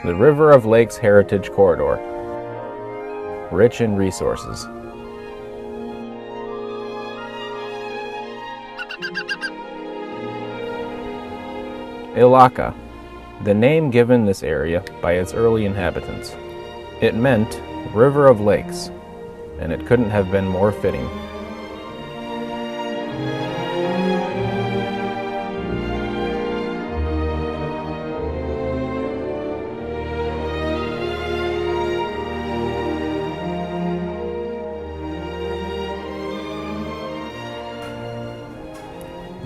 The River of Lakes Heritage Corridor, rich in resources. Ilaka, the name given this area by its early inhabitants. It meant River of Lakes, and it couldn't have been more fitting.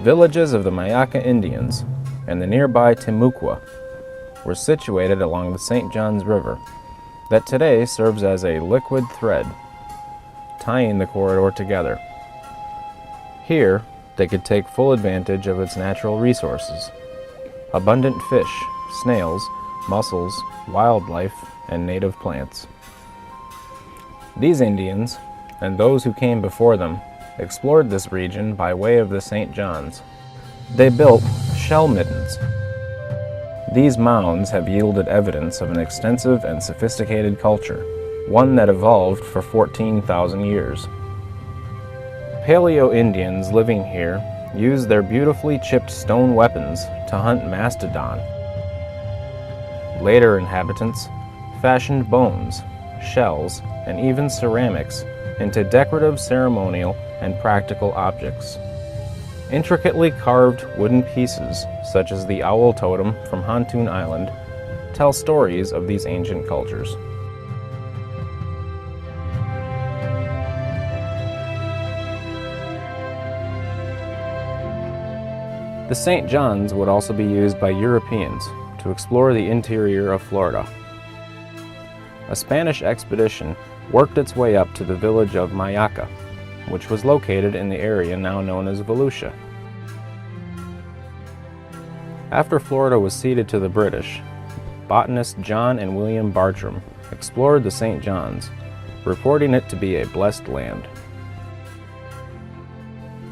Villages of the Mayaka Indians and the nearby Timucua were situated along the St. Johns River that today serves as a liquid thread, tying the corridor together. Here, they could take full advantage of its natural resources: abundant fish, snails, mussels, wildlife, and native plants. These Indians, and those who came before them, explored this region by way of the St. Johns. They built shell middens. These mounds have yielded evidence of an extensive and sophisticated culture, one that evolved for 14,000 years. Paleo-Indians living here used their beautifully chipped stone weapons to hunt mastodon. Later inhabitants fashioned bones, shells, and even ceramics into decorative, ceremonial, and practical objects. Intricately carved wooden pieces, such as the owl totem from Hantoon Island, tell stories of these ancient cultures. The St. Johns would also be used by Europeans to explore the interior of Florida. A Spanish expedition worked its way up to the village of Mayaka, which was located in the area now known as Volusia. After Florida was ceded to the British, botanists John and William Bartram explored the St. Johns, reporting it to be a blessed land.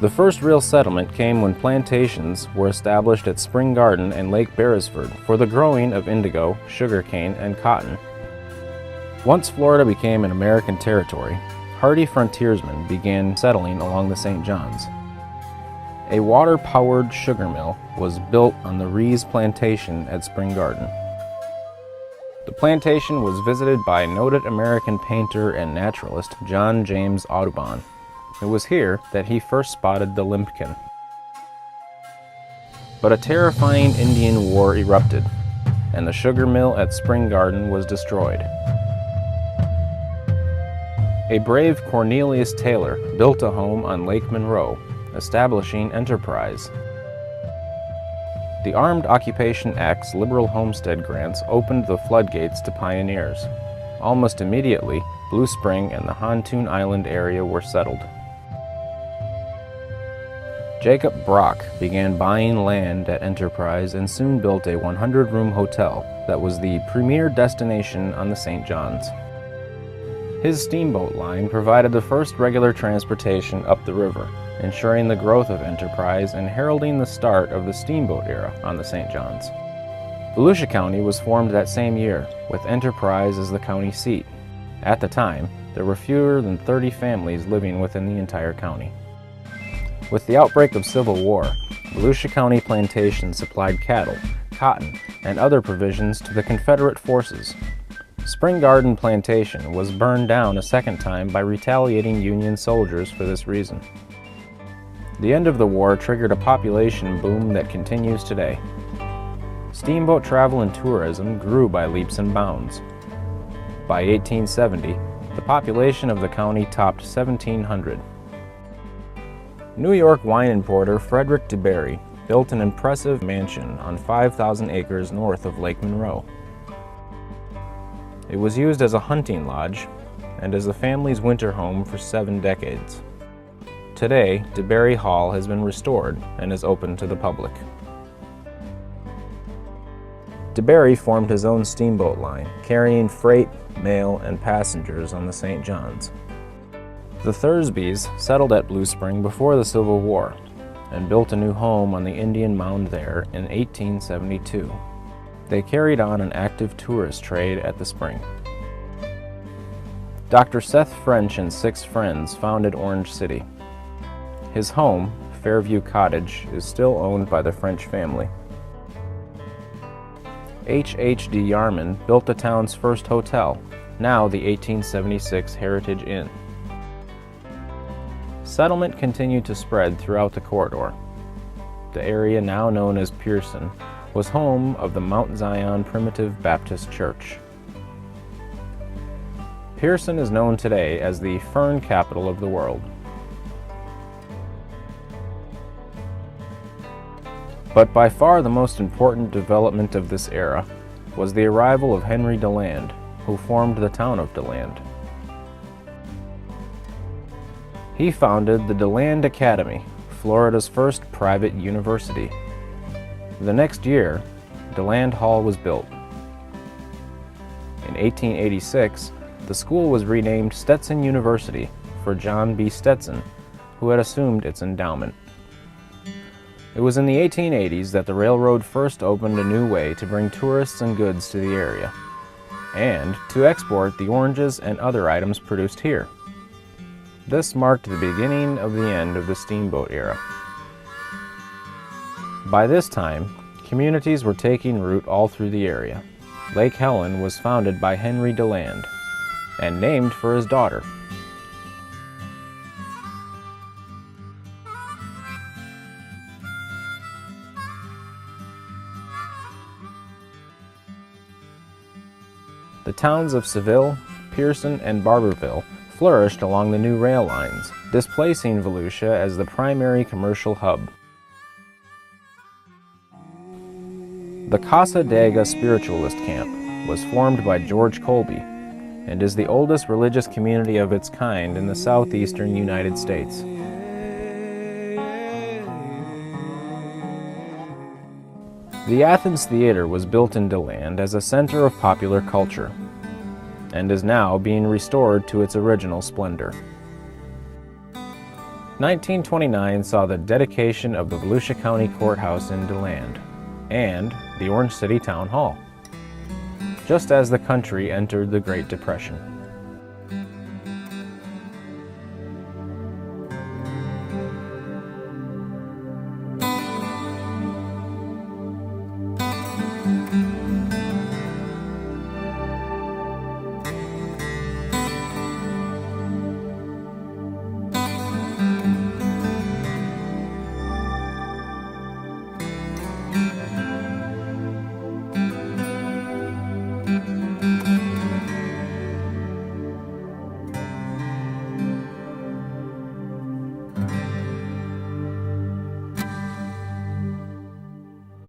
The first real settlement came when plantations were established at Spring Garden and Lake Beresford for the growing of indigo, sugarcane, and cotton. Once Florida became an American territory, hardy frontiersmen began settling along the St. Johns. A water-powered sugar mill was built on the Rees Plantation at Spring Garden. The plantation was visited by noted American painter and naturalist John James Audubon. It was here that he first spotted the limpkin. But a terrifying Indian war erupted, and the sugar mill at Spring Garden was destroyed. A brave Cornelius Taylor built a home on Lake Monroe, establishing enterprise. The Armed Occupation Act's liberal homestead grants opened the floodgates to pioneers. Almost immediately, Blue Spring and the Hantoon Island area were settled. Jacob Brock began buying land at Enterprise and soon built a 100-room hotel that was the premier destination on the St. Johns. His steamboat line provided the first regular transportation up the river, ensuring the growth of Enterprise and heralding the start of the steamboat era on the St. Johns. Volusia County was formed that same year, with Enterprise as the county seat. At the time, there were fewer than 30 families living within the entire county. With the outbreak of Civil War, Volusia County Plantation supplied cattle, cotton, and other provisions to the Confederate forces. Spring Garden Plantation was burned down a second time by retaliating Union soldiers for this reason. The end of the war triggered a population boom that continues today. Steamboat travel and tourism grew by leaps and bounds. By 1870, the population of the county topped 1,700. New York wine importer Frederick DeBerry built an impressive mansion on 5,000 acres north of Lake Monroe. It was used as a hunting lodge and as the family's winter home for 7 decades. Today, DeBerry Hall has been restored and is open to the public. DeBerry formed his own steamboat line, carrying freight, mail, and passengers on the St. Johns. The Thursbys settled at Blue Spring before the Civil War and built a new home on the Indian Mound there in 1872. They carried on an active tourist trade at the spring. Dr. Seth French and 6 friends founded Orange City. His home, Fairview Cottage, is still owned by the French family. H.H.D. Yarman built the town's first hotel, now the 1876 Heritage Inn. Settlement continued to spread throughout the corridor. The area now known as Pearson was home of the Mount Zion Primitive Baptist Church. Pearson is known today as the fern capital of the world. But by far the most important development of this era was the arrival of Henry DeLand, who formed the town of DeLand. He founded the DeLand Academy, Florida's first private university. The next year, DeLand Hall was built. In 1886, the school was renamed Stetson University for John B. Stetson, who had assumed its endowment. It was in the 1880s that the railroad first opened a new way to bring tourists and goods to the area, and to export the oranges and other items produced here. This marked the beginning of the end of the steamboat era. By this time, communities were taking root all through the area. Lake Helen was founded by Henry DeLand and named for his daughter. The towns of Seville, Pearson, and Barberville flourished along the new rail lines, displacing Volusia as the primary commercial hub. The Casa Daga Spiritualist Camp was formed by George Colby and is the oldest religious community of its kind in the southeastern United States. The Athens Theater was built in DeLand as a center of popular culture and is now being restored to its original splendor. 1929 saw the dedication of the Volusia County Courthouse in DeLand and the Orange City Town Hall, just as the country entered the Great Depression.